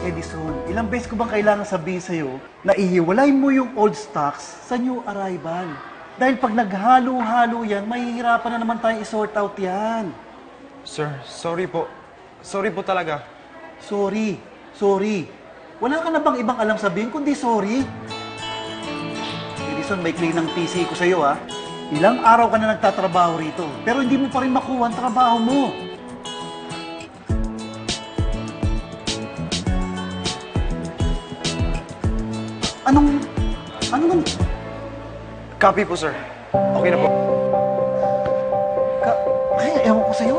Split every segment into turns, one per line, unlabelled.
Edison, ilang beses ko bang kailangan sabihin sa'yo na ihiwalay mo yung old stocks sa new arrival? Dahil pag naghalo-halo yan, mahihirapan na naman tayong i-sort out yan.
Sir, sorry po. Sorry po talaga.
Sorry. Wala ka na bang ibang alam sabihin kundi sorry? Edison, may clean ng PC ko sa'yo ha. Ilang araw ka na nagtatrabaho rito, pero hindi mo pa rin makuha ang trabaho mo. Anong?
Copy po, sir. Okay na po.
Ay, ewan ko sa'yo.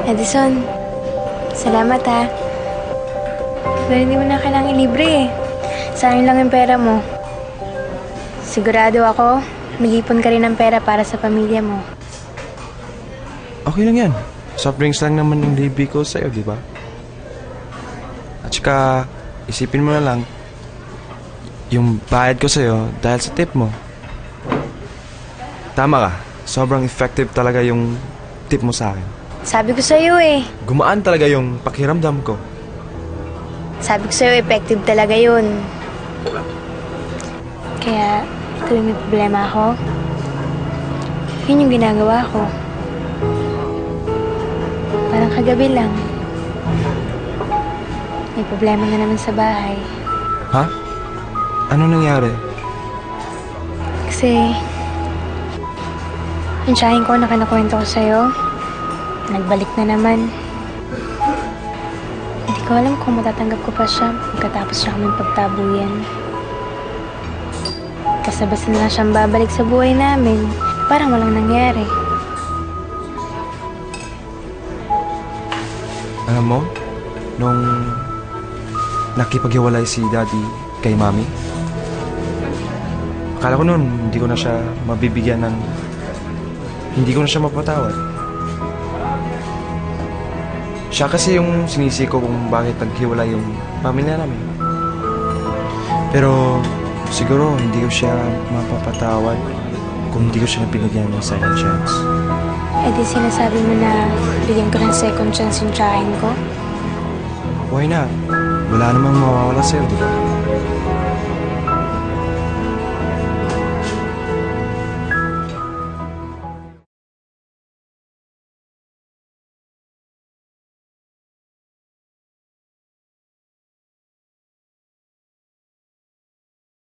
Edison, salamat ha. Pero hindi mo na kailangang ilibre eh. Sayang lang yung pera mo. Sigurado ako, mag-ipon ka rin ng pera para sa pamilya mo.
Okay lang yan. Soft drinks lang naman yung libre ko sa'yo, di ba? At saka, isipin mo na lang, yung bayad ko sa'yo dahil sa tip mo. Tama ka. Sobrang effective talaga yung tip mo sa akin.
Sabi ko sa'yo eh.
Gumaan talaga yung pakiramdam ko.
Sabi ko sa'yo, effective talaga yun. Kaya, tuwing may problema ako, yun yung ginagawa ko. Parang kagabi lang. May problema na naman sa bahay.
Ha? Ano nangyari?
Kasi, yung tsahin ko na kinakwento ko sa'yo, nagbalik na naman. Hindi ko alam kung matatanggap ko pa siya pagkatapos siya kaming pagtabuyan. Basta-basta na lang siyang babalik sa buhay namin. Parang walang nangyari.
Alam mo, nung nakipaghiwalay si Daddy kay Mami, akala ko noon hindi ko na siya mabibigyan ng... Hindi ko na siya mapatawad. Siya kasi yung sinisi ko kung bakit naghiwalay yung pamilya namin. Pero siguro hindi ko siya mapapatawad kung hindi ko siya pinigyan ng second chance.
Eh di sinasabi mo na bigyan ko ng second chance yung tsahin ko?
Why not? Wala namang mawawala sa'yo, di ba?